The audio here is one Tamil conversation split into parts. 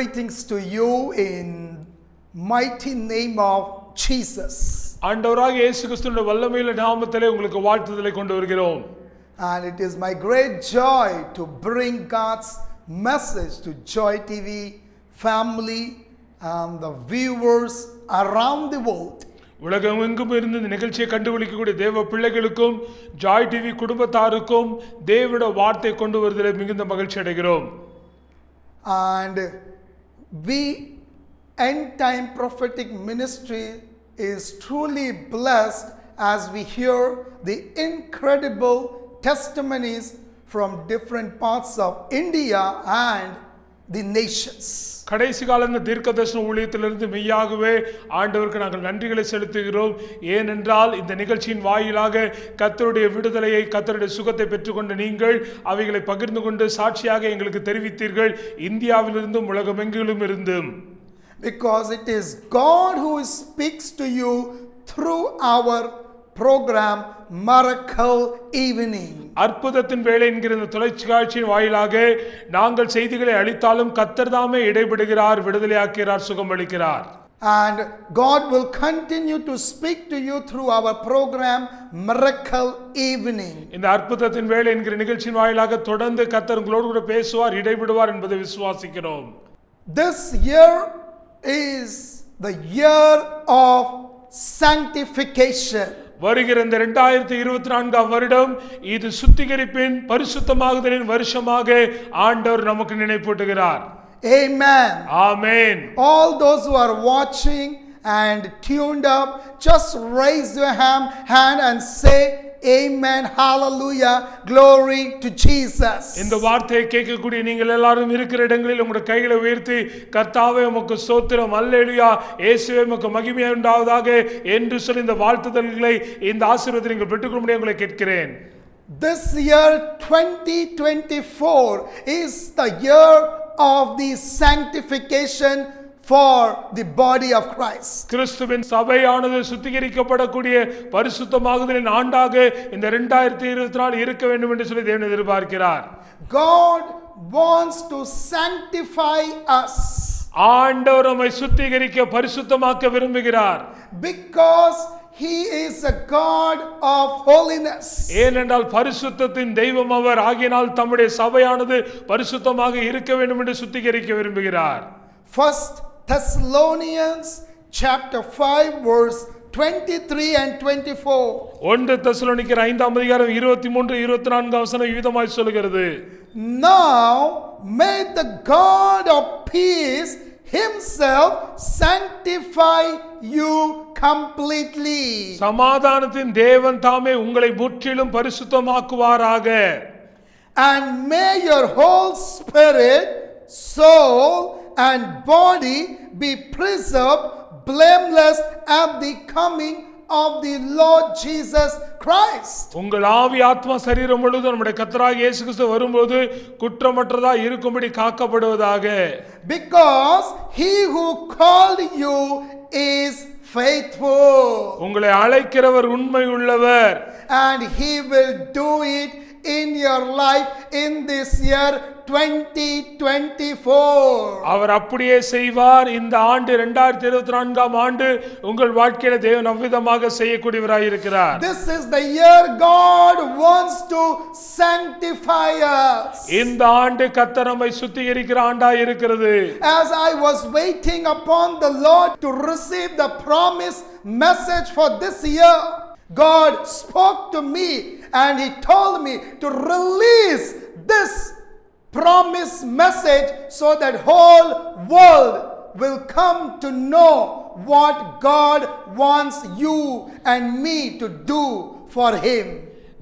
greetings to you in mighty name of Jesus. ஆண்டவராகிய இயேசு கிறிஸ்துவின் வல்லமையுள்ள நாமத்திலே உங்களுக்கு வாழ்த்துதலை கொண்டு வருகிறோம். And it is my great joy to bring God's message to Joy TV family and the viewers around the world. உலகம் எங்கும் இருந்து இந்த நிகழ்ச்சியை கண்டுபிடிக்கக்கூடிய தேவ பிள்ளைகளுக்கும் ஜாய் டிவி குடும்பத்தாருக்கும் தேவனுடைய வார்த்தை கொண்டு வருவதில் மிகுந்த மகிழ்ச்சி அடைகிறோம். And we End Time Prophetic Ministry is truly blessed as we hear the incredible testimonies from different parts of India and the nations. கடைசி கால இந்த தீர்க்கதரிசன ஊழியத்திலிருந்து மெய்யாகவே ஆண்டவருக்கு நாங்கள் நன்றிகளை செலுத்துகிறோம். ஏனென்றால் இந்த நிகழ்ச்சியின் வாயிலாக கர்த்தருடைய விடுதலையை, கர்த்தருடைய சுகத்தை பெற்றுக்கொண்ட நீங்கள் அவைகளை பகிர்ந்து கொண்டு சாட்சியாக எங்களுக்கு தெரிவித்தீர்கள், இந்தியாவிலிருந்தும் உலகமெங்கிலும் இருந்தும். Because it is God who speaks to you through our program Miracle Evening. அற்புதத்தின் வேளை என்கிற இந்த தொலைக்காட்சியின் வாயிலாக நாங்கள் செய்திகளை அளித்தாலும் கர்த்தர் தாமே இடைபடுகிறார், விடுதலையாக்கிறார், சுகமளிக்கிறார். And God will continue to speak to you through our program Miracle Evening. இந்த அற்புதத்தின் வேளை என்கிற நிகழ்ச்சியின் வாயிலாக தொடர்ந்து கர்த்தர் உங்களோடு கூட பேசுவார், இடைபடுவார் என்பதை விசுவாசிக்கிறோம். This year is the year of sanctification. வருகிற இந்த 2024 வருடம் இது சுத்திகரிப்பின் பரிசுத்தமாகுதலின் வருஷமாக ஆண்டவர் நமக்கு நினைப்பூட்டுகிறார். Amen. Amen. All those who are watching and tuned up, just raise your hand and say Amen, hallelujah, glory to Jesus. இந்த வார்த்தையை கேட்கக்கூடிய நீங்கள் எல்லாரும் இருக்கிற இடங்களில் உங்களுடைய கைகளை உயர்த்தி கர்த்தாவே உமக்கு ஸ்தோத்திரம், அல்லேலூயா, இயேசுவே உமக்கு மகிமை உண்டாவதாக என்று சொல்லி இந்த வாழ்த்துதல்களை, இந்த ஆசீர்வாதத்தை நீங்கள் பெற்றுக்கொள்ள உங்களை கேட்கிறேன். This year 2024 is the year of the sanctification for the body of Christ. கிறிஸ்துவின் சபையானது சுத்திகரிக்கப்படக்கூடிய பரிசுத்தமாகுதலின் ஆண்டாக இந்த 2024 இருக்க வேண்டும் என்று சொல்லி தேவன் எதிர்பார்க்கிறார். God wants to sanctify us. ஆண்டவர் நம்மை சுத்திகரிக்க பரிசுத்தமாக்க விரும்புகிறார். Because He is a God of holiness. ஏனென்றால் பரிசுத்தத்தின் தெய்வம் அவர் ஆகியனால் தம்முடைய சபையானது பரிசுத்தமாக இருக்க வேண்டும் என்று சுத்திகரிக்க விரும்புகிறார். First Thessalonians chapter 5 verse 23 and 24. 1 தெசலோனிக்கர் 5ஆம் அதிகாரம் 23 24 வசனம் விதமாய் சொல்கிறது. Now may the God of peace himself sanctify you completely. சமாதானத்தின் தேவன் தாமே உங்களை முற்றிலும் பரிசுத்தமாக்குவாராக. And may your whole spirit, soul and body be preserved blameless at the coming of the Lord Jesus Christ. உங்கள் ஆவி, ஆத்மா, சரீரம் முழுவதும் நம்முடைய கர்த்தராகிய இயேசு கிறிஸ்து வரும்போது குற்றமற்றதா இருக்கும்படி காக்கப்படுவதாக. Because he who called you is faithful. உங்களை அழைக்கிறவர் உண்மை உள்ளவர். And he will do it in your life in this year 2024. அவர் அப்படியே செய்வார். இந்த ஆண்டு 2024ஆம் ஆண்டு உங்கள் வாழ்க்கையில தேவன் அவ்விதமாக செய்யக்கூடியவராய் இருக்கிறார். This is the year God wants to sanctify us. இந்த ஆண்டு கர்த்தர் நம்மை சுத்திகரிக்கிற ஆண்டாய் இருக்கிறது. As I was waiting upon the Lord to receive the promise message for this year, God spoke to me and he told me to release this promise message so that whole world will come to know what God wants you and me to do for him.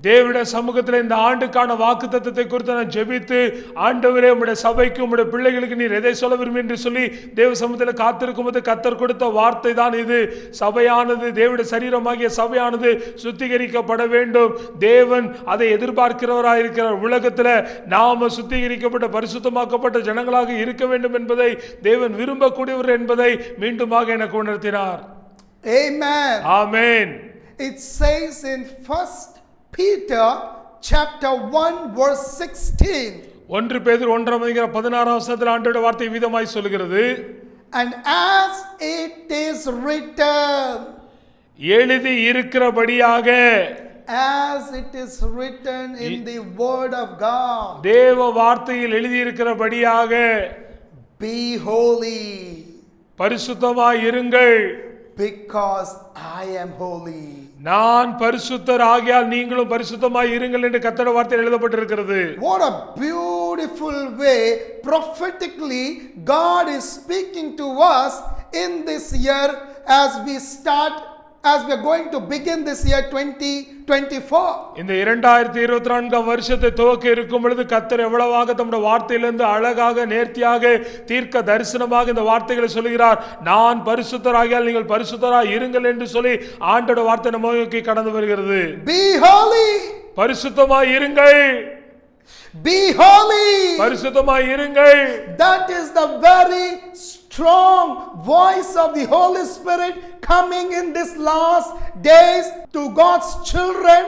தேவனுடைய சமூகத்தில் இந்த ஆண்டுக்கான வாக்குத்தத்தத்தை குறித்து நான் ஜெபித்து, ஆண்டவரே உம்முடைய சபைக்கு உம்முடைய பிள்ளைகளுக்கு நீர் எதை சொல்ல விரும்பி என்று சொல்லி தேவ சமூகத்தில் காத்திருக்கும் போது கர்த்தர் கொடுத்த வார்த்தை தான் இது. சபையானது, தேவனுடைய சரீரமாகிய சபையானது சுத்திகரிக்கப்பட வேண்டும். தேவன் அதை எதிர்பார்க்கிறவராக இருக்கிறார். உலகத்தில் நாம சுத்திகரிக்கப்பட்ட பரிசுத்தமாக்கப்பட்ட ஜனங்களாக இருக்க வேண்டும் என்பதை தேவன் விரும்பக்கூடியவர் என்பதை மீண்டுமாக எனக்கு உணர்த்தினார். Amen. Amen. It says in First Peter chapter 1 verse 16. 1 பேதுரு 1:16 ஆண்டவருடைய வார்த்தை விதமாய் சொல்கிறது, and as it is written, எழுதி இருக்கிறபடியாக, as it is written in the word of God, தேவ வார்த்தையில் எழுதி இருக்கிறபடியாக, be holy, பரிசுத்தமாய் இருங்கள், because I am holy. நான் பரிசுத்தர் ஆகையால் நீங்களும் பரிசுத்தமாய் இருங்கள் என்று கர்த்தருடைய வார்த்தையில் எழுதப்பட்டிருக்கிறது. What a beautiful way prophetically God is speaking to us in this year as we are going to begin this year 2024. இந்த 2024 வருஷத்தை துவக்க இருக்கும் பொழுது கர்த்தர் எவ்வளவாக தம்முடைய வார்த்தையிலிருந்து அழகாக நேர்த்தியாக தீர்க்க தரிசனமாக இந்த வார்த்தைகளை சொல்கிறார். நான் பரிசுத்தராகியால் நீங்கள் பரிசுத்தராய் இருங்கள் என்று சொல்லி ஆண்டவருடைய வார்த்தை நம்ம நோக்கி கடந்து வருகிறது. Be holy, பரிசுத்தமாய் இருங்கள், be holy. பரிசுத்தமாய் இருங்கள். That is the very strong voice of the Holy Spirit coming in this last days to God's children,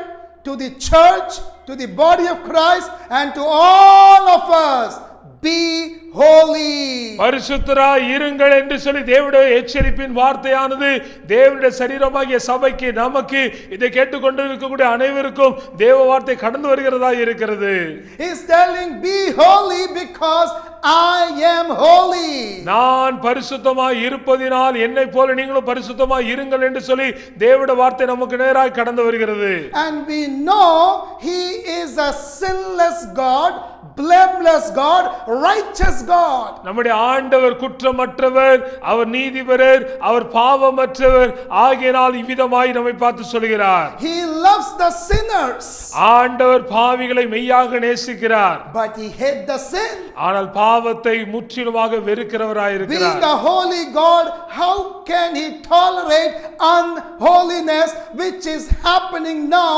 to the church, to the body of Christ, and to all of us. Be holy. பரிசுத்தராய் இருங்கள் என்று சொல்லி தேவனுடைய எச்சரிப்பின் வார்த்தையானது தேவனுடைய சரீரமாகிய சபைக்கு, நமக்கு, இதை கேட்டுக்கொண்டிருக்கக்கூடிய அனைவருக்கும் தேவ வார்த்தை கடந்து வருகிறதா இருக்கிறது. He is telling, be holy because I am holy. நான் பரிசுத்தமாய் இருப்பதினால் என்னை போல நீங்களும் பரிசுத்தமாய் இருங்கள் என்று சொல்லி தேவனுடைய வார்த்தை நமக்கு நேராக கடந்து வருகிறது. And we know he is a sinless God, blameless God, righteous God. நம்முடைய ஆண்டவர் குற்றமற்றவர், அவர் நீதிபரர், அவர் பாவமற்றவர் ஆகையினால் இவ்விதமாய் நம்மை பார்த்து சொல்கிறார். He loves the sinners, ஆண்டவர் பாவிகளை மெய்யாக நேசிக்கிறார், but he hates the sin. ஆனால் பாவத்தை முற்றிலுமாக வெறுக்கிறவராய் Being இருக்கிறார். a holy God, how can he tolerate unholiness which is happening now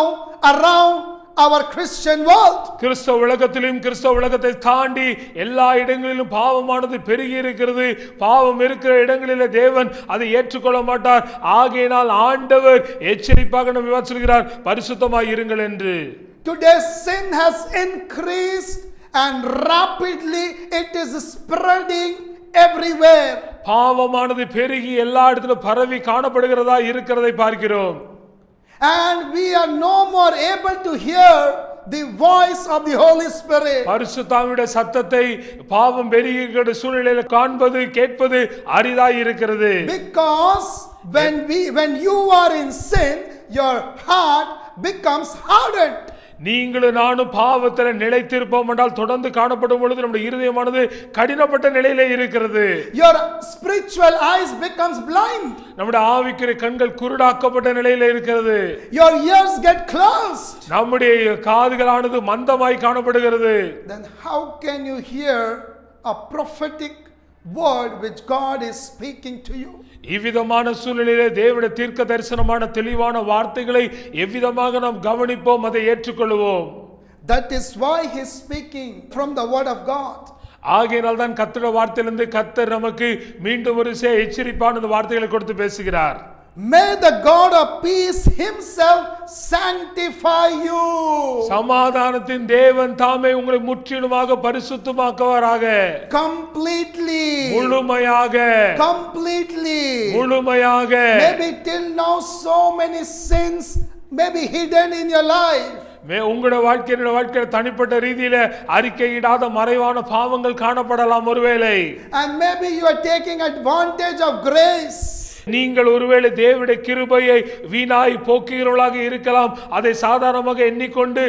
around our Christian world? கிறிஸ்தவ உலகத்திலும் கிறிஸ்தவ உலகத்தை தாண்டி எல்லா இடங்களிலும் பாவமானது பெருகி இருக்கிறது. பாவம் இருக்கிற இடங்களிலே தேவன் அதை ஏற்றுக்கொள்ள மாட்டார். ஆகையினால் ஆண்டவர் எச்சரிப்பாக நம்ம சொல்கிறார், பரிசுத்தமாய் இருங்கள் என்று. Today sin has increased and rapidly it is spreading everywhere. பாவமானது பெருகி எல்லா இடத்திலும் பரவி காணப்படுகிறதா இருக்கிறதை பார்க்கிறோம். And we are no more able to hear the voice of the Holy Spirit. பரிசுத்தாவியுடைய சத்தத்தை பாவம் பெருகிற சூழ்நிலையில் காண்பது கேட்பது அரிதாய் இருக்கிறது. Because when you are in sin, your heart becomes hardened. நீங்களும் நானும் பாவத்தில் நிலைத்திருப்போம் என்றால் தொடர்ந்து காணப்படும் பொழுது நம்முடைய இருதயமானது கடினப்பட்ட நிலையிலே இருக்கிறது. Your spiritual eyes becomes blind. நம்முடைய ஆவிக்குரிய கண்கள் குருடாக்கப்பட்ட நிலையிலே இருக்கிறது. Your ears get closed. நம்முடைய காதுகளானது மந்தமாய் காணப்படுகிறது. Then how can you hear a prophetic word which God is speaking to you? இவ்விதமான சூழ்நிலையிலே தேவனுடைய தீர்க்க தரிசனமான தெளிவான வார்த்தைகளை எவ்விதமாக நாம் கவனிப்போம், அதை ஏற்றுக்கொள்வோம். That is why he is speaking from the word of God. ஆகையினால் தான் கர்த்தருடைய வார்த்தையிலிருந்து கர்த்தர் நமக்கு மீண்டும் ஒரு எச்சரிப்பான வார்த்தைகளை கொடுத்து பேசுகிறார். May the God of peace himself sanctify you. சமாதானத்தின் தேவன் தாமே உங்களை முற்றிலுமாக பரிசுத்தமாக்குவாராக. Completely. முழுமையாக. Completely. முழுமையாக. Maybe till now so many sins may be hidden in your life. உங்களுடைய வாழ்க்கையில தனிப்பட்ட ரீதியில அறிக்கையிடாத மறைவான பாவங்கள் காணப்படலாம் ஒருவேளை. And maybe you are taking advantage of grace. நீங்கள் ஒருவேளை தேவனுடைய கிருபையை வீணாய் போக்குகிறவர்களாக இருக்கலாம். அதை சாதாரணமாக எண்ணிக்கொண்டு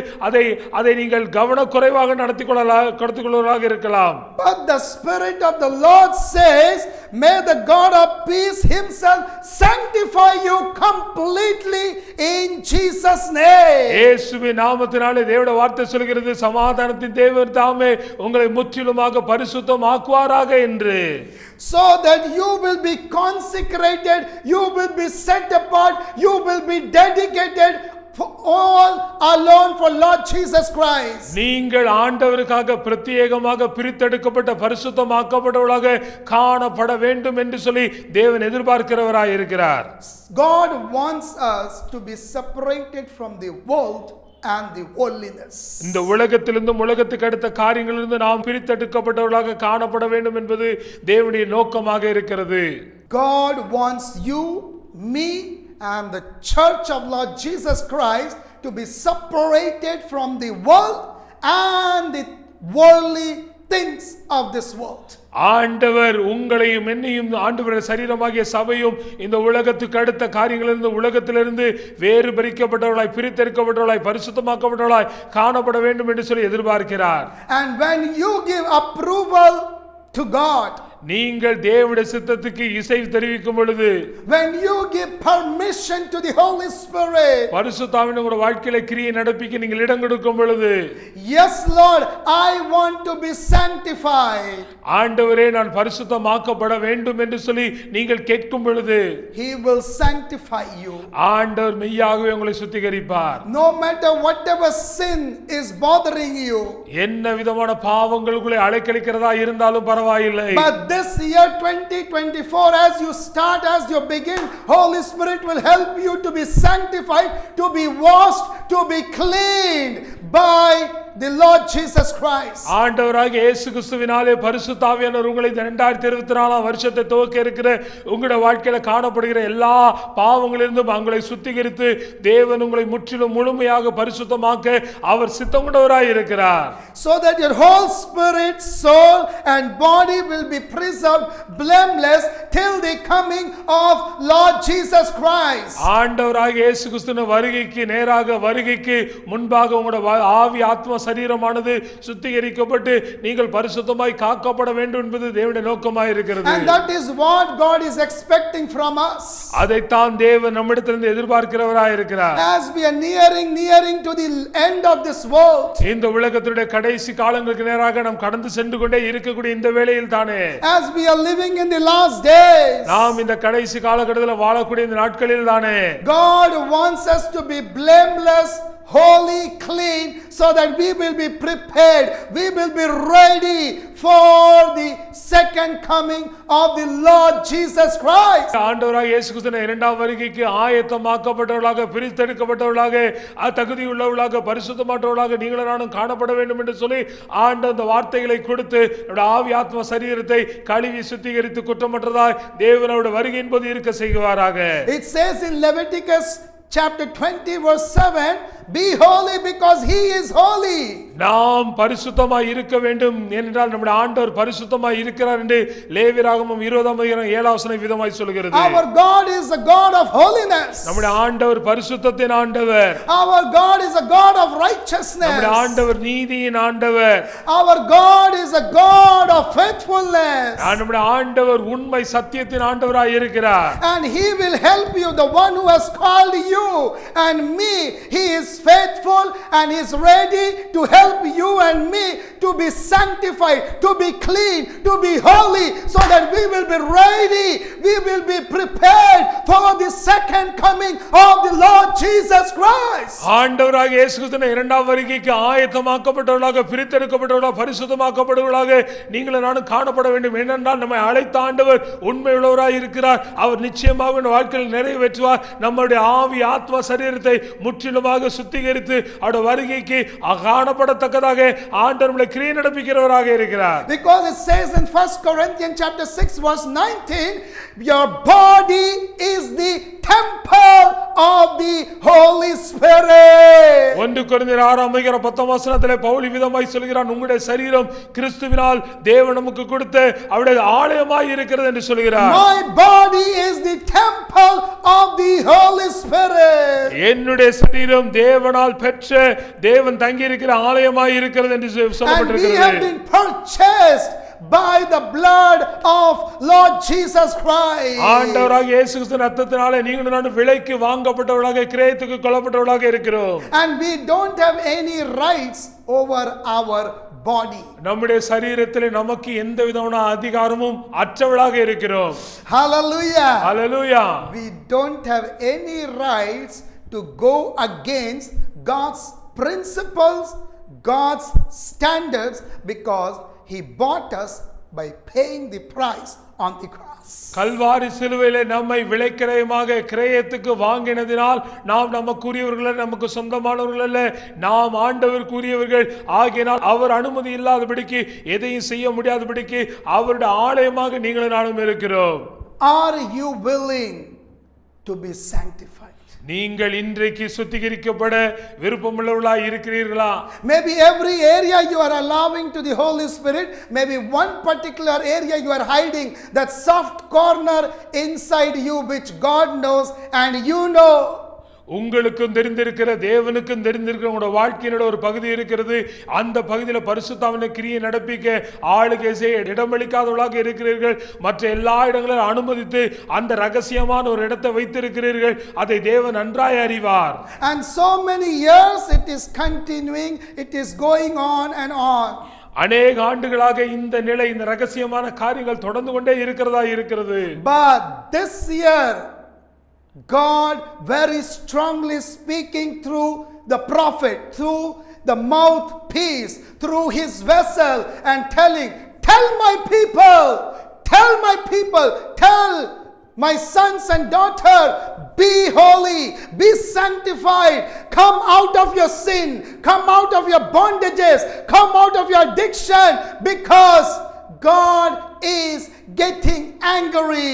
அதை நீங்கள் கவனக்குறைவாக நடத்திக் கொள்வதாக இருக்கலாம். But the Spirit of the Lord says, may the God of peace himself sanctify you completely in Jesus' name. இயேசுவின் நாமத்தினாலே தேவனுடைய வார்த்தை சொல்கிறது, சமாதானத்தின் தேவன் தாமே உங்களை முற்றிலுமாக பரிசுத்தமாக்குவாராக என்று. So that you will be consecrated, you will be set apart, you will be dedicated for all alone for Lord Jesus Christ. நீங்கள் ஆண்டவருக்காக பிரத்யேகமாக பிரித்தெடுக்கப்பட்ட பரிசுத்தமாக்கப்பட்டவர்களாக காணப்பட வேண்டும் என்று சொல்லி தேவன் எதிர்பார்க்கிறவராய் இருக்கிறார். God wants us to be separated from the world and the worldliness. இந்த உலகத்திலிருந்தும் உலகத்துக்கு அடுத்த காரியங்களிலிருந்து நாம் பிரித்தெடுக்கப்பட்டவர்களாக காணப்பட வேண்டும் என்பது தேவனுடைய நோக்கமாக இருக்கிறது. God wants you, me, and the church of Lord Jesus Christ to be separated from the world and the worldly things of this world. ஆண்டவர் உங்களையும் என்னையும் ஆண்டவர் சரீரமாகிய சபையும் இந்த உலகத்துக்கு அடுத்த காரியங்களிலிருந்து உலகத்திலிருந்து வேறு பிரிக்கப்பட்டவர்களாய் பிரித்தெடுக்கப்பட்டவர்களாய் பரிசுத்தமாக்கப்பட்டவர்களாய் காணப்பட வேண்டும் என்று சொல்லி எதிர்பார்க்கிறார். And when you give approval to God, நீங்கள் தேவனுடைய சித்தத்துக்கு இசைவு தெரிவிக்கும் பொழுது, when you give permission to the Holy Spirit, பரிசுத்த ஆவியானவர் உங்களுடைய வாழ்க்கையில கிரியை நடப்பிக்க நீங்கள் இடம் கொடுக்கும் பொழுது, yes Lord, I want to be sanctified, ஆண்டவரே நான் பரிசுத்தமாக்கப்பட வேண்டும் என்று சொல்லி நீங்கள் கேட்கும் பொழுது, He will sanctify you. ஆண்டவர் மெய்யாகவே உங்களை சுத்திகரிப்பார். No matter whatever sin is bothering you, என்ன விதமான பாவங்கள் உங்களை அலைக்கழிக்கிறதா இருந்தாலும் பரவாயில்லை. but this year 2024, as you start, as you begin, Holy Spirit will help you to be sanctified, to be washed, to be cleaned by the Lord Jesus Christ. ஆண்டவராகிய இயேசு கிறிஸ்துவினாலே பரிசுத்த ஆவியானவர் உங்களை 2024 வருஷத்தை துவக்க இருக்கிற உங்களுடைய வாழ்க்கையில காணப்படுகிற எல்லா பாவங்களிலிருந்தும் உங்களை சுத்திகரித்து தேவன் உங்களை முற்றிலும் முழுமையாக பரிசுத்தமாக்க அவர் சித்தமுள்ளவராய் இருக்கிறார். So that your whole spirit, soul and body will be preserved blameless till the coming of Lord Jesus Christ. ஆண்டவராகிய இயேசு கிறிஸ்துவின் வருகைக்கு நேராக வருகைக்கு முன்பாக உங்களுடைய ஆவி ஆத்மா சரீரமானது சுத்திகரிக்கப்பட்டு நீங்கள் பரிசுத்தமாய் காக்கப்பட வேண்டும் என்பது தேவனுடைய நோக்கமாய் இருக்கிறது. And that is what God is expecting from us. அதைத்தான் தேவன் நம்மிடத்திலிருந்து எதிர்பார்க்கிறவராய் இருக்கிறார். As we are nearing to the end of this world, இந்த உலகத்துடைய கடைசி காலங்களுக்கு நேராக நாம் கடந்து சென்று கொண்டே இருக்கக்கூடிய இந்த வேளையில் தானே, as we are living in the last days, நாம் இந்த கடைசி காலகட்டத்தில் வாழக்கூடிய இந்த நாட்களில் தானே, God wants us to be blameless, holy, clean, so that we will be prepared, we will be ready for the second coming of the Lord Jesus Christ. ஆண்டவராகிய இயேசு கிறிஸ்துவின் இரண்டாம் வருகைக்கு ஆயத்தமாக்கப்பட்டவர்களாக பிரித்தெடுக்கப்பட்டவர்களாக தகுதியுள்ளவர்களாக பரிசுத்தமானவர்களாக நீங்களும் நானும் காணப்பட வேண்டும் என்று சொல்லி ஆண்டவர் அந்த வார்த்தைகளை கொடுத்து நம்முடைய ஆவி ஆத்மா சரீரத்தை கழுவி சுத்திகரித்து குற்றமற்றதாய் தேவனோட வருகையின் போது இருக்க செய்வாராக. It says in Leviticus chapter 20 verse 7, be holy because he is holy. நாம் பரிசுத்தமாய் இருக்க வேண்டும் என்றால் நம்முடைய ஆண்டவர் பரிசுத்தமாய் இருக்கிறார் என்று லேவியராகமம் 20ஆம் அதிகாரம் 7ஆம் வசனம் விதமாய் சொல்கிறது. Our God is a God of holiness. நம்முடைய ஆண்டவர் பரிசுத்தத்தின் ஆண்டவர். Our God is a God of righteousness. நம்முடைய ஆண்டவர் நீதியின் ஆண்டவர். Our God is a God of faithfulness. நம்முடைய ஆண்டவர் உண்மை சத்தியத்தின் ஆண்டவராய் இருக்கிறார். And he will help you, the one who has called you and me. He is faithful and is ready to help you and me to be sanctified, to be clean, to be holy, so that we will be ready, we will be prepared for the second coming of the Lord Jesus Christ. ஆண்டவராகிய இயேசு கிறிஸ்துவின் இரண்டாம் வருகைக்கு ஆயத்தமாக்கப்பட்டவர்களாக பிரித்தெடுக்கப்பட்டவர்களாக பரிசுத்தமாக்கப்படுவர்களாக நீங்களும் நானும் காணப்பட வேண்டும். ஏனென்றால் நம்மை அழைத்த ஆண்டவர் உண்மையுள்ளவராய் இருக்கிறார். அவர் நிச்சயமாக இந்த வாழ்க்கையில் நிறைவேற்றுவார். நம்முடைய ஆவி ஆத்மா சரீரத்தை முற்றிலுமாக சுத்திகரித்து அவருடைய வருகைக்கு காணப்படத்தக்கதாக ஆண்டவர் நம்மை கிரியை நடப்பிக்கிறவராக இருக்கிறார். Because it says in 1 Corinthians chapter 6 verse 19, your body is the temple of the Holy Spirit. 1 கொரிந்தியர் 6ஆம் அதிகாரம் 10ஆம் வசனத்திலே பவுல் விதமாய் சொல்கிறான், உங்களுடைய சரீரம் கிறிஸ்துவினால் தேவன் நமக்கு கொடுத்த அவருடைய ஆலயமாய் இருக்கிறது என்று சொல்கிறார். My body is the temple of the Holy Spirit. என்னுடைய சரீரம் தேவனால் பெற்ற தேவன் தங்கி இருக்கிற ஆலயமாய் இருக்கிறது என்று சொல்லப்பட்டிருக்கிறது. And we have been purchased by the blood of Lord Jesus Christ. ஆண்டவராகிய இயேசு கிறிஸ்துவின் இரத்தத்தினாலே நீங்களும் நானும் விலைக்கு வாங்கப்பட்டவர்களாக கிரயத்துக்கு கொள்ளப்பட்டவர்களாக இருக்கிறோம். And we don't have any rights over our body. நம்முடைய சரீரத்திலே நமக்கு எந்த விதமான அதிகாரமும் அற்றவர்களாக இருக்கிறோம். Hallelujah. Hallelujah. We don't have any rights to go against God's principles, God's standards, because he bought us by paying the price on the cross. Kalvari சிலுவையிலே நம்மை விலைக்கிரயமாக கிரயத்துக்கு வாங்கினதினால் நாம் நமக்குரியவர்கள் அல்ல, நமக்கு சொந்தமானவர்கள் அல்ல, நாம் ஆண்டவருக்குரியவர்கள் ஆகினால் அவர் அனுமதி இல்லாதபடிக்கு எதையும் செய்ய முடியாதபடிக்கு அவருடைய ஆலயமாக நீங்களும் நானும் இருக்கிறோம். Are you willing to be sanctified? நீங்கள் இன்றைக்கு சுத்திகரிக்கப்பட விருப்பமுள்ளவர்களாய் இருக்கிறீர்களா? Maybe every area you are allowing to the Holy Spirit, maybe one particular area you are hiding, that soft corner inside you which God knows and you know. உங்களுக்கும் தெரிந்திருக்கிற தேவனுக்கும் தெரிந்திருக்கிற உங்களோட வாழ்க்கையினோட ஒரு பகுதி இருக்கிறது. அந்த பகுதியில் பரிசுத்தாவின் கிரியை நடப்பிக்க ஆளுகை செய்ய இடமளிக்காதவர்களாக இருக்கிறீர்கள். மற்ற எல்லா இடங்களிலும் அனுமதித்து அந்த ரகசியமான ஒரு இடத்தை வைத்திருக்கிறீர்கள். அதை தேவன் நன்றாய் அறிவார். And so many years it is continuing, it is going on and on. அநேக ஆண்டுகளாக இந்த நிலை, இந்த ரகசியமான காரியங்கள் தொடர்ந்து கொண்டே இருக்கிறது. But this year God very strongly speaking through the prophet, through the mouthpiece, through his vessel, and telling, tell my people, tell my sons and daughters, be holy, be sanctified, come out of your sin, come out of your bondages, come out of your addiction, because God is getting angry.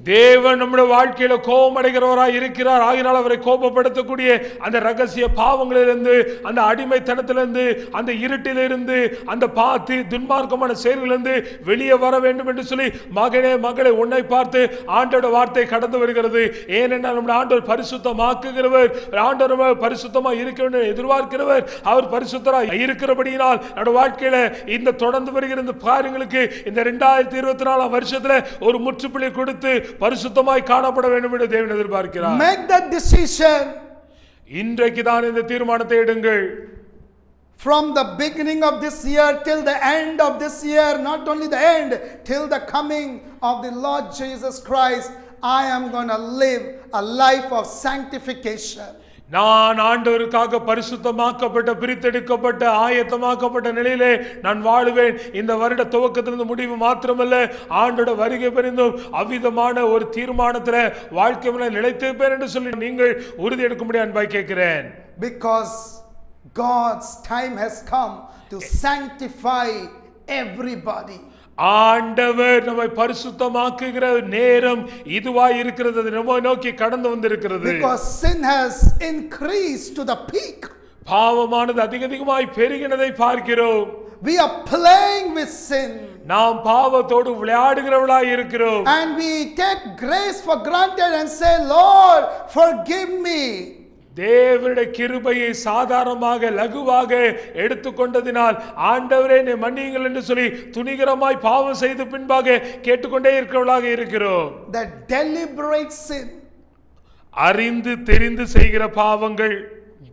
தேவன் நம்முடைய வாழ்க்கையில கோபமடைகிறவராய் இருக்கிறார். ஆகினால் அவரை கோபப்படுத்தக்கூடிய அந்த ரகசிய பாவங்களிலிருந்து, அந்த அடிமைத்தனத்திலிருந்து, அந்த இருட்டிலிருந்து, அந்த பாத்தி துன்மார்க்கமான செயல்களிலிருந்து வெளியே வர வேண்டும் என்று சொல்லி மகனே மகளை உன்னை பார்த்து ஆண்டோட வார்த்தை கடந்து வருகிறது. ஏனென்றால் நம்முடைய ஆண்டவர் பரிசுத்தமாக்குகிறவர், ஆண்டவர் பரிசுத்தமா இருக்க வேண்டும் எதிர்பார்க்கிறவர். அவர் பரிசுத்தராய் இருக்கிறபடியினால் நம்முடைய வாழ்க்கையில இந்த தொடர்ந்து வருகிற இந்த காரியங்களுக்கு இந்த 2024 வருஷத்துல ஒரு முற்றுப்புள்ளி கொடுத்து பரிசுத்தமாய் காணப்பட வேண்டும் என்று தேவன் எதிர்பார்க்கிறார். Make that decision. இன்றைக்கு தான் இந்த தீர்மானத்தை எடுங்கள். From the beginning of this year till the end of this year, not only the end, till the coming of the Lord Jesus Christ, I am going to live a life of sanctification. நான் ஆண்டவருக்காக பரிசுத்தமாக்கப்பட்ட, பிரித்தெடுக்கப்பட்ட, ஆயத்தமாக்கப்பட்ட நிலையிலே நான் வாழுவேன். இந்த வருட துவக்கத்திலிருந்து முடிவு மாத்திரமல்ல, ஆண்டோட வருகை பெரிந்தும் அவ்விதமான ஒரு தீர்மானத்தில் வாழ்க்கை நிலைத்திருப்பேன் என்று சொல்லி நீங்கள் உறுதி எடுக்கும்படி அன்பாய் கேட்கிறேன். Because God's time has come to sanctify everybody. ஆண்டவர் நம்மை பரிசுத்தமாக்குகிற நேரம் இதுவாய் இருக்கிறது, நம்மை நோக்கி கடந்து வந்திருக்கிறது. Because sin has increased to the peak. பாவமானது அதிகமாய் பெருகினதை பார்க்கிறோம். We are playing with sin. நாம் பாவத்தோடு விளையாடுகிறவர்களாய் இருக்கிறோம். And we take grace for granted and say, Lord, forgive me. தேவனுடைய கிருபையை சாதாரணமாக லகுவாக எடுத்துக்கொண்டதினால் ஆண்டவரே என்னை மன்னியுங்கள் என்று சொல்லி துணிகரமாய் பாவம் செய்த பின்பாக கேட்டுக்கொண்டே இருக்கிறவர்களாக இருக்கிறோம். That deliberate sin. அறிந்து தெரிந்து செய்கிற பாவங்கள்.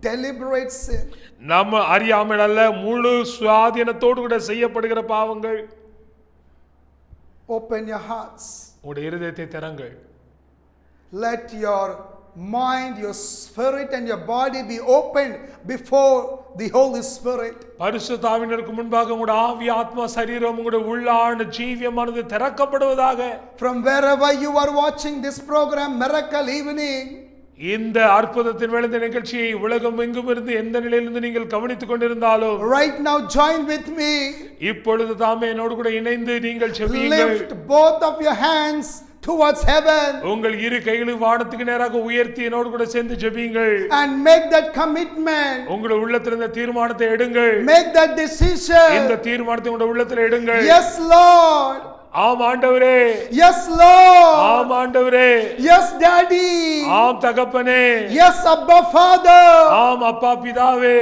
Deliberate sin. நம்ம அறியாமல் அல்ல, முழு சுவாதீனத்தோடு கூட செய்யப்படுகிற பாவங்கள். Open your hearts. உங்களுடைய இருதயத்தை திறங்கள். Let your mind, your spirit and your body be opened before the Holy Spirit. பரிசுத்த ஆவியினருக்கு முன்பாக உங்களுடைய ஆவி, ஆத்மா, சரீரம், உங்களுடைய உள்ளான ஜீவியமானது திறக்கப்படுவதாக. From wherever you are watching this program, Miracle Evening, இந்த அற்புதத்தின் விளைந்த நிகழ்ச்சியை உலகம் எங்கும் இருந்து எந்த நிலையிலிருந்து நீங்கள் கவனித்துக் கொண்டிருந்தாலும் right now join with me. இப்பொழுது தாமே என்னோடு கூட இணைந்து நீங்கள் ஜெபியுங்கள். Lift both of your hands towards heaven. உங்கள் இரு கைகளை வானத்துக்கு நேராக உயர்த்தி என்னோடு கூட சேர்ந்து ஜெபியுங்கள். And make that commitment. உங்களுடைய உள்ளத்தில் இந்த தீர்மானத்தை எடுங்கள். Make that decision. இந்த தீர்மானத்தை உங்களுடைய உள்ளத்தில் எடுங்கள். Yes Lord. ஆம் ஆண்டவரே. Yes Lord. ஆம் ஆண்டவரே. Yes Daddy. ஆம் தகப்பனே. Yes Abba Father. ஆம் அப்பா பிதாவே.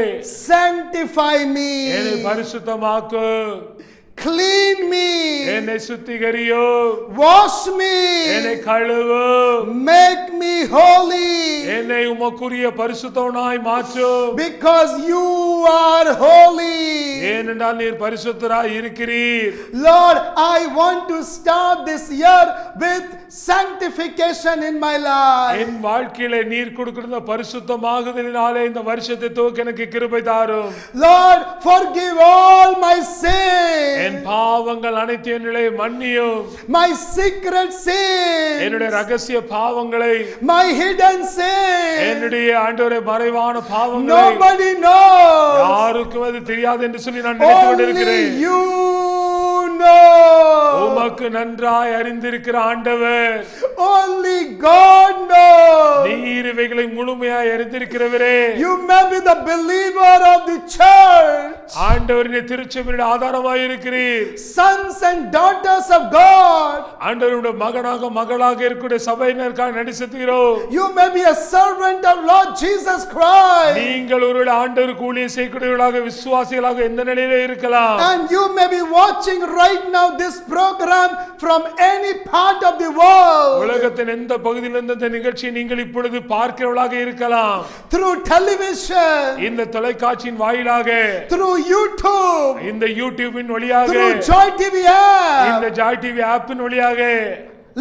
Sanctify me. என்னை பரிசுத்தமாக்கு. Clean me. என்னை சுத்திகரியோ. Wash me. என்னை கழுவு. Make me holy. என்னை உமக்குரிய பரிசுத்தவனாய் மாற்று. Because you are holy. ஏனென்றால் நீர் பரிசுத்தராய் இருக்கிறீர். Lord, I want to start this year with sanctification in my life. என் வாழ்க்கையிலே நீர் கொடுக்கிற பரிசுத்தமாகுதலினாலே இந்த வருஷத்தை துவக்க எனக்கு கிருபை தாரும். Lord, forgive all my sins. என் பாவங்கள் அனைத்தையும் என்னிலே மன்னியும். My secret sin. என்னுடைய ரகசிய பாவங்களை, My hidden sin. என்னுடைய ஆண்டவரே மறைவான பாவங்களை Nobody knows. யாருக்கும் அது தெரியாது என்று சொல்லி நான் நினைத்து கொண்டிருக்கிறேன். Only you know. உமக்கு நன்றாய் அறிந்திருக்கிற ஆண்டவர், Only God knows. நீர் இவைகளை முழுமையாய் அறிந்திருக்கிறவரே. You may be the believer of the church. ஆண்டவருடைய திருச்சபையுடைய ஆதாரமாய் இருக்கிறீர். Sons and daughters of God. ஆண்டவருடைய மகனாக மகளாக இருக்கிற சபையினருக்காக நடிசுகிறோம். You may be a servant of Lord Jesus Christ. நீங்கள் ஒருவேளை ஆண்டவருக்கு ஊழியம் செய்யக்கூடியவர்களாக விசுவாசிகளாக எந்த நிலையிலே இருக்கலாம். And you may be watching right now this program from any part of the world. உலகத்தின் எந்த பகுதியிலிருந்து இந்த நிகழ்ச்சியை நீங்கள் இப்பொழுது பார்க்கிறவர்களாக இருக்கலாம். Through television. இந்த தொலைக்காட்சியின் வாயிலாக, Through YouTube. இந்த யூடியூபின் வழியாக, Through Joy TV app. இந்த ஜாய் டிவி ஆப்பின் வழியாக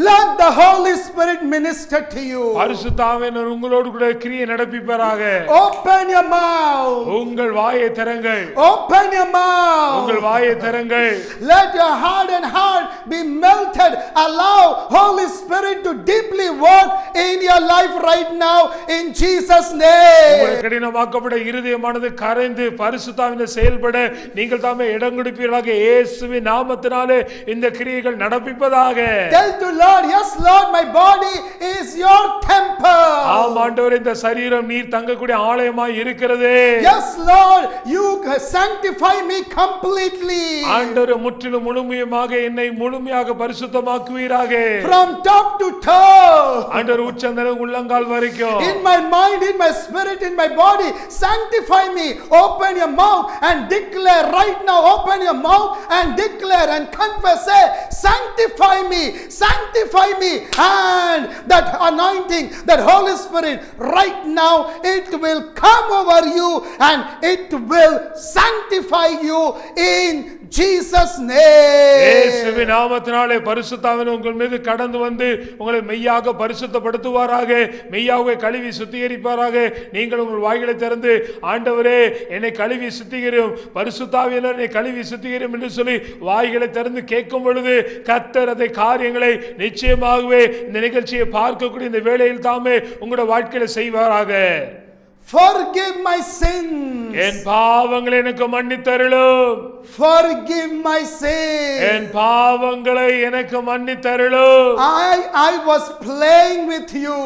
Let the Holy Spirit minister to you. பரிசுத்த ஆவியானவர் உங்களோடு கூட கிரியை நடப்பிப்பாராக. Open your mouth. உங்கள் வாயை திறங்கள். Open your mouth. உங்கள் வாயை திறங்கள். Let your hardened heart be melted. Allow Holy Spirit to deeply work in your life right now in Jesus name. உங்கள் கடினமாக்கப்பட்ட இருதயமானது கரைந்து பரிசுத்த ஆவியிலே செயல்பட நீங்கள் தாமே இடம் கொடுப்பீர்களாக. இயேசுவின் நாமத்தினாலே இந்த கிரியைகள் நடப்பிப்பதாக. Tell to Lord, yes Lord, my body is your temple. ஆம் ஆண்டவரே, இந்த சரீரம் நீர் தங்கக்கூடிய ஆலயமாய் இருக்கிறது. Yes Lord, you sanctify me completely. ஆண்டவரே, முற்றிலும் முழுமையாக என்னை முழுமையாக பரிசுத்தமாக்குவீராக. From top to toe. ஆண்டவர் உச்சந்தரம் உள்ளங்கால் வரைக்கும். In my mind, in my spirit, in my body, sanctify me. Open your mouth and declare right now. Open your mouth and declare and confess. Say, sanctify me, sanctify me. And that anointing, that Holy Spirit, right now, it will come over you and it will sanctify you in Jesus name. இயேசுவின் நாமத்தினாலே பரிசுத்த ஆவியானவர் உங்கள் மீது கடந்து வந்து உங்களை மெய்யாக பரிசுத்தப்படுத்துவாராக. மெய்யாகவே கழுவி சுத்திகரிப்பாராக. நீங்கள் உங்கள் வாய்களை திறந்து, ஆண்டவரே என்னை கழுவி சுத்திகரியும், பரிசுத்த ஆவியானவர் என்னை கழுவி சுத்திகரியும் என்று சொல்லி வாய்களை திறந்து கேட்கும் பொழுது கர்த்தர் அதை காரியங்களை நிச்சயமாகவே இந்த நிகழ்ச்சியை பார்க்கக்கூடிய இந்த வேளையில் தாமே உங்களுடைய வாழ்க்கையில செய்வாராக. Forgive my sins. என் பாவங்களை எனக்கு மன்னித்தருளும். Forgive my sins. என் பாவங்களை எனக்கு மன்னித்தருளும். I was playing with you.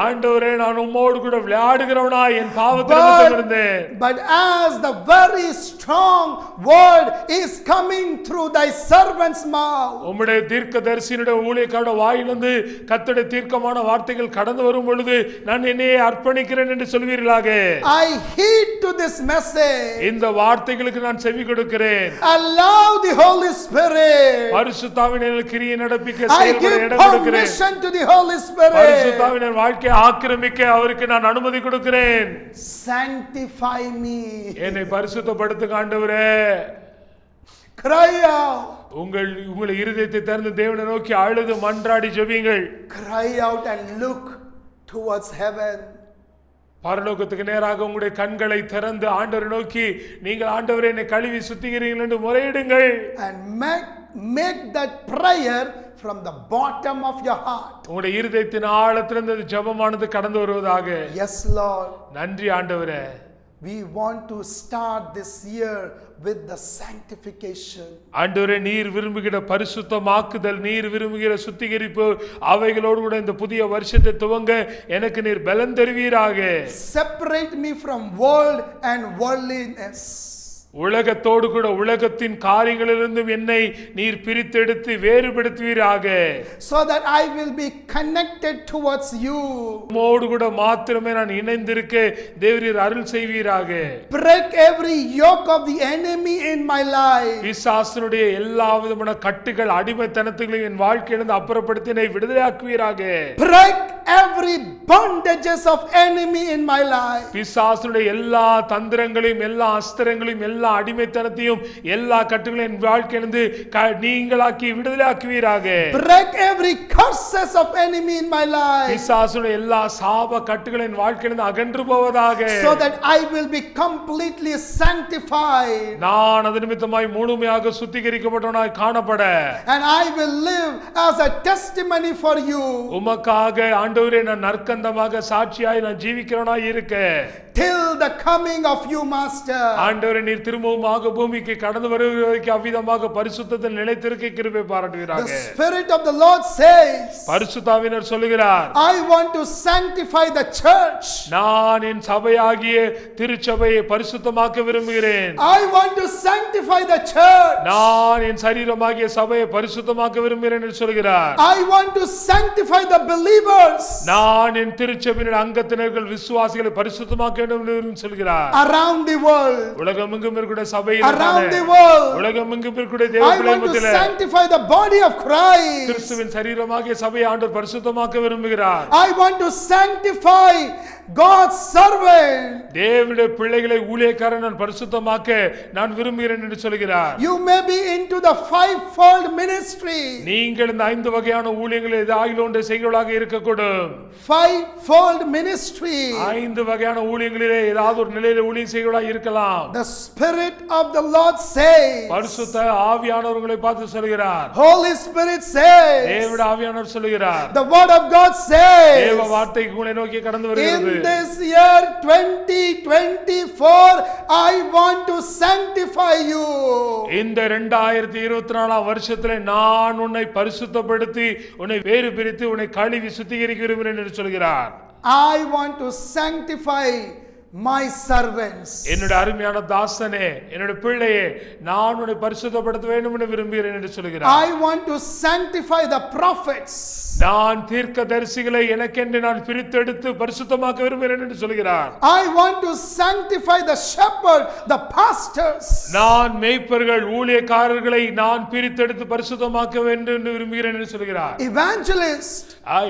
ஆண்டவரே, நான் உம்மோடு கூட விளையாடுகிறவனா என் பாவத்தில் இருந்தேன். But as the very strong word is coming through thy servant's mouth. உம்முடைய தீர்க்கதரிசியினுடைய ஊழியக்காரனுடைய வாயிலிருந்து கர்த்தருடைய தீர்க்கமான வார்த்தைகள் கடந்து வரும் பொழுது நான் என்னையே அர்ப்பணிக்கிறேன் என்று சொல்வீர்களாக. I heed to this message. இந்த வார்த்தைகளுக்கு நான் செவி கொடுக்கிறேன். Allow the Holy Spirit. பரிசுத்த ஆவியானவர் கிரியை நடப்பிக்க I செயல்பட give இடம் கொடுக்கிறேன். permission to the Holy Spirit. பரிசுத்த ஆவியானவர் வாழ்க்கையை ஆக்கிரமிக்க அவருக்கு நான் அனுமதி கொடுக்கிறேன். Sanctify me. என்னை பரிசுத்தப்படுத்துங்க ஆண்டவரே. Cry out. உங்கள் இருதயத்தை திறந்து தேவனை நோக்கி அழுது மன்றாடி ஜெபியுங்கள். Cry out and look towards heaven. பரலோகத்துக்கு நேராக உங்களுடைய கண்களை திறந்து ஆண்டவரை நோக்கி, நீங்கள் ஆண்டவரே என்னை கழுவி சுத்திகரிங்கள் என்று முறையிடுங்கள். And make that prayer from the bottom of your heart. உங்களுடைய இருதயத்தின் ஆழத்திலிருந்து ஜெபமானது கடந்து வருவதாக. Yes Lord. நன்றி ஆண்டவரே. We want to start this year with the sanctification. ஆண்டவரே, நீர் விரும்புகிற பரிசுத்தமாக்குதல், நீர் விரும்புகிற சுத்திகரிப்பு, அவைகளோடு கூட இந்த புதிய வருஷத்தை துவங்க எனக்கு நீர் பலன் தருவீராக. Separate me from world and worldliness. உலகத்தோடு கூட உலகத்தின் காரியங்களிலிருந்தும் என்னை நீர் பிரித்தெடுத்து வேறுபடுத்துவீராக. So that I will be connected towards you. உம்மோடு கூட மாத்திரமே நான் இணைந்திருக்க தேவரீர் அருள் செய்வீராக. Break every yoke of the enemy in my life. பிசாசனுடைய எல்லா விதமான கட்டுகள், அடிமைத்தனத்துகளையும் என் வாழ்க்கையிலிருந்து அப்புறப்படுத்தி என்னை விடுதலையாக்குவீராக. Break every bondages of enemy in my life. பிசாசுடைய எல்லா தந்திரங்களையும் எல்லா அஸ்திரங்களையும் எல்லா அடிமைத்தனத்தையும் எல்லா கட்டுகளையும் என் வாழ்க்கையிலிருந்து நீங்களாக்கி விடுதலையாக்குவீராக. Break every curses of enemy in my life. பிசாசுடைய எல்லா சாப கட்டுகளை என் வாழ்க்கையிலிருந்து அகன்று போவதாக. So that I will be completely sanctified. நான் அது நிமித்தமாய் முழுமையாக சுத்திகரிக்கப்பட்டவனாய் காணப்பட. And I will live as a testimony for you. உமக்காக ஆண்டவரே நான் நற்கந்தமாக சாட்சியாய் நான் ஜீவிக்கிறவனாய் இருக்க. Till the coming of you, Master. ஆண்டவரே நீர் திரும்பவுமாக பூமிக்கு கடந்து வருவதற்கு அவ்விதமாக பரிசுத்தத்தில் நிலைத்திருக்க கிருபை பாராட்டுவீராக. The Spirit of the Lord says, பரிசுத்தாவினர் சொல்லுகிறார், I want to sanctify the church. நான் என் சபையாகிய திருச்சபையை பரிசுத்தமாக்க விரும்புகிறேன். I want to sanctify the church. நான் என் சரீரமாகிய சபையை பரிசுத்தமாக்க விரும்புகிறேன் என்று சொல்கிறார். I want to sanctify the believers. நான் என் திருச்சபையின் அங்கத்தினர்கள் விசுவாசிகளை பரிசுத்தமாக்க வேண்டும் என்று சொல்கிறார். Around the world. உலகமெங்கும் இருக்கிற சபையில் Around the world. உலகமெங்கும் இருக்கிற தேவ I want to பிள்ளைகளிடத்தில் sanctify the body of Christ. கிறிஸ்துவின் சரீரமாகிய சபையை ஆண்டவர் பரிசுத்தமாக்க விரும்புகிறார். I want to sanctify God's servant. தேவனுடைய பிள்ளைகளை ஊழியக்காரன் நான் பரிசுத்தமாக்க நான் விரும்புகிறேன் என்று சொல்கிறார். You may be into the fivefold ministry. நீங்கள் இந்த 5 வகையான ஊழியங்களில் ஏதாவது ஒன்றை செய்கிறவர்களாக இருக்கக்கூடும். Fivefold ministry. 5 வகையான ஊழியங்களிலே ஏதாவது ஒரு நிலையில ஊழியம் செய்கிறவர்களாக இருக்கலாம். The Spirit of the Lord says. பரிசுத்த ஆவியானவர்களை பார்த்து சொல்கிறார். Holy Spirit says. தேவனுடைய ஆவியானவர் சொல்கிறார். The Word of God says. தேவ வார்த்தை உங்களை நோக்கி கடந்து வருகிறது. In this year 2024 I want to sanctify you. இந்த 2024 வருஷத்திலே நான் உன்னை பரிசுத்தப்படுத்தி உன்னை வேறு பிரித்து உன்னை கழுவி சுத்திகரிக்க விரும்புகிறேன் என்று சொல்கிறார். I want to sanctify my servants. என்னுடைய அருமையான தாசனே என்னுடைய பிள்ளையே நான் உன்னை பரிசுத்தப்படுத்த வேண்டும் என்று விரும்புகிறேன் என்று சொல்கிறார். I want to sanctify the prophets. நான் தீர்க்கதரிசிகளை எனக்கென்று நான் பிரித்தெடுத்து பரிசுத்தமாக்க விரும்புகிறேன் என்று சொல்கிறார். I want to sanctify the shepherd, the pastors. நான் மேய்ப்பர்கள் ஊழியக்காரர்களை நான் பிரித்தெடுத்து பரிசுத்தமாக்க வேண்டும் என்று விரும்புகிறேன் என்று சொல்கிறார். Evangelist.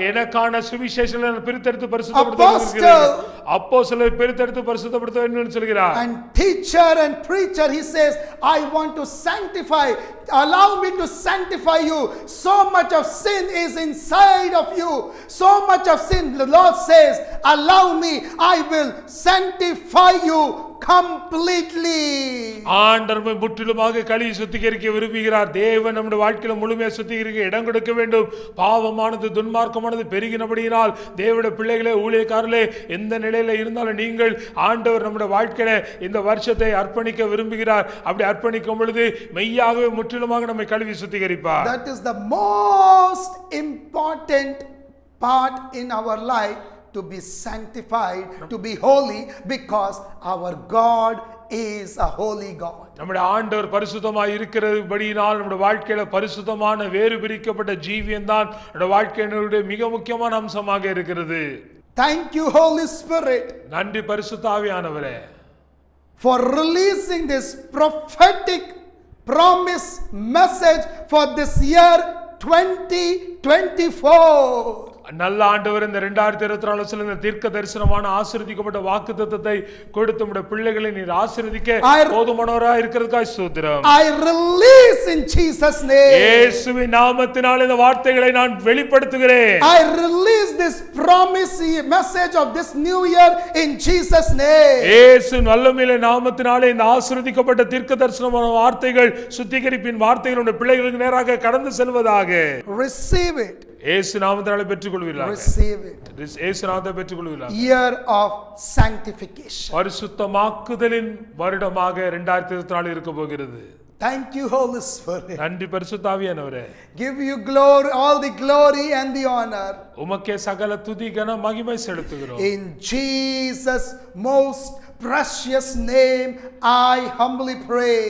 எனக்கான சுவிசேஷங்களை நான் பிரித்தெடுத்து பரிசுத்தப்படுத்த விரும்புகிறேன். அப்போஸ்தலரை பிரித்தெடுத்து பரிசுத்தப்படுத்த வேண்டும் என்று சொல்கிறார். And teacher and preacher, he says, I want to sanctify, allow me to sanctify you. So much of sin is inside of you. So much of sin. The Lord says, allow me, I will sanctify you completely. ஆண்டவர் முற்றிலுமாக கழுவி சுத்திகரிக்க விரும்புகிறார். தேவன் நம்முடைய வாழ்க்கையில முழுமையாக சுத்திகரிக்க இடம் கொடுக்க வேண்டும். பாவமானது துன்மார்க்கமானது பெருகினபடியினால் தேவனுடைய பிள்ளைகளே ஊழியக்காரர்களே எந்த நிலையில இருந்தாலும் நீங்கள் ஆண்டவர் நம்முடைய வாழ்க்கையில இந்த வருஷத்தை அர்ப்பணிக்க விரும்புகிறார். அப்படி அர்ப்பணிக்கும் பொழுது மெய்யாகவே முற்றிலுமாக நம்மை கழுவி சுத்திகரிப்பார். That is the most important part in our life, to be sanctified, to be holy, because our God is a holy God. நம்முடைய ஆண்டவர் பரிசுத்தமாய் இருக்கிறபடியினால் நம்முடைய வாழ்க்கையில பரிசுத்தமான வேறு பிரிக்கப்பட்ட ஜீவியம் தான் நம்முடைய வாழ்க்கையினுடைய மிக முக்கியமான அம்சமாக இருக்கிறது. Thank you, Holy Spirit. நன்றி பரிசுத்த ஆவியானவரே, for releasing this prophetic promise message for this year 2024. நல்ல ஆண்டவர் இந்த 2024 இந்த தீர்க்க தரிசனமான ஆசீர்வதிக்கப்பட்ட வாக்குத்தத்தத்தை கொடுத்து நம்முடைய பிள்ளைகளை நீர் ஆசீர்வதிக்க போதுமானவராய் இருக்கிறதுக்காக ஸ்தோத்திரம். I release in Jesus name. இயேசுவின் நாமத்தினாலே இந்த வார்த்தைகளை நான் வெளிப்படுத்துகிறேன். I release this promise message of this new year in Jesus name. இயேசுவின் வல்லமையுள்ள நாமத்தினாலே இந்த ஆசீர்வதிக்கப்பட்ட தீர்க்க தரிசனமான வார்த்தைகள் சுத்திகரிப்பின் வார்த்தைகள் நம்முடைய பிள்ளைகளுக்கு நேராக கடந்து செல்வதாக. Receive it. இயேசு நாமத்தினாலே பெற்றுக்கொள்வீர்களாக. Receive it. இயேசு நாமத்தை பெற்றுக்கொள்வீர்களாக. Year of sanctification. பரிசுத்தமாக்குதலின் வருடமாக 2024 இருக்க போகிறது. Thank you, Holy Spirit. நன்றி பரிசுத்த ஆவியானவரே. Give you glory, all the glory and the honor. உமக்கே சகல துதி கன மகிமை செலுத்துகிறோம். In Jesus most precious name I humbly pray.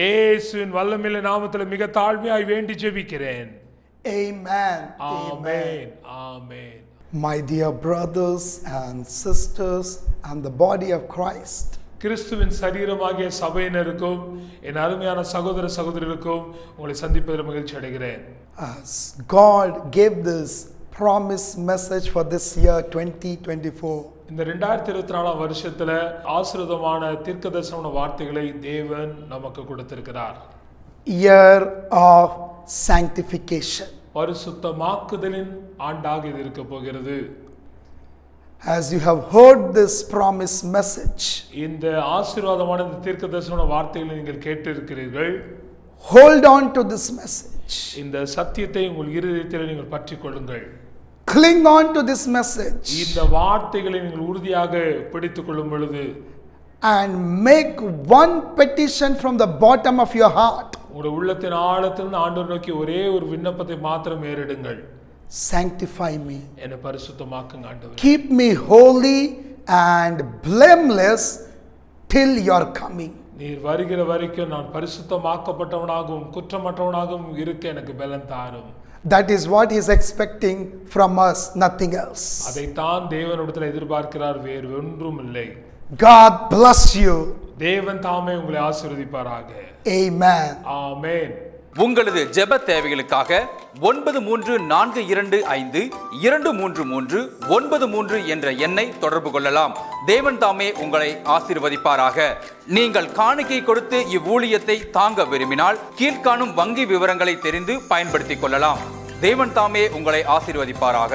இயேசுவின் வல்லமையுள்ள நாமத்திலே மிக தாழ்மையாய் வேண்டி ஜெபிக்கிறேன். Amen. Amen. Amen. My dear brothers and sisters and the body of Christ. கிறிஸ்துவின் சரீரமாகிய சபையினருக்கும் என் அருமையான சகோதர சகோதரிகளுக்கும் உங்களை சந்திப்பதில் மகிழ்ச்சி அடைகிறேன். As God gave this promise message for this year 2024. இந்த 2024 வருஷத்துல ஆசீர்வாதமான தீர்க்கதரிசன வார்த்தைகளை தேவன் நமக்கு கொடுத்திருக்கிறார். Year of sanctification. பரிசுத்தமாக்குதலின் ஆண்டாக இது இருக்க போகிறது. As you have heard this promise message, இந்த ஆசீர்வாதமான இந்த தீர்க்கதரிசன வார்த்தைகளை நீங்கள் கேட்டிருக்கிறீர்கள். hold on to this message. இந்த சத்தியத்தை உங்கள் இருதயத்தில் நீங்கள் பற்றிக் கொள்ளுங்கள். Cling on to this message இந்த வார்த்தைகளை நீங்கள் உறுதியாக பிடித்துக் கொள்ளும் பொழுது and make one petition from the bottom of your heart. உங்களுடைய உள்ளத்தின் ஆழத்திலிருந்து ஆண்டவரை நோக்கி ஒரே ஒரு விண்ணப்பத்தை மாத்திரம் ஏறிடுங்கள். Sanctify me. என்னை பரிசுத்தமாக்குங்க ஆண்டவரே. Keep me holy and blameless till your coming. நீர் வருகிற வரைக்கும் நான் பரிசுத்தமாக்கப்பட்டவனாகவும் குற்றமற்றவனாகவும் இருக்க எனக்கு பலன் தாரும். That is what he is expecting from us, nothing else. அதைத்தான் தேவனிடத்தில் எதிர்பார்க்கிறார், வேறு ஒன்றும் இல்லை. God bless you. தேவன் தாமே உங்களை ஆசீர்வதிப்பாராக. Amen. ஆமென். உங்களது ஜெப தேவைகளுக்காக 9345233393 என்ற எண்ணை தொடர்பு கொள்ளலாம். தேவன் தாமே உங்களை ஆசீர்வதிப்பாராக. நீங்கள் காணிக்கை கொடுத்து இவ்வூழியத்தை தாங்க விரும்பினால் கீழ்காணும் வங்கி விவரங்களை தெரிந்து பயன்படுத்திக் கொள்ளலாம். தேவன் தாமே உங்களை ஆசீர்வதிப்பாராக.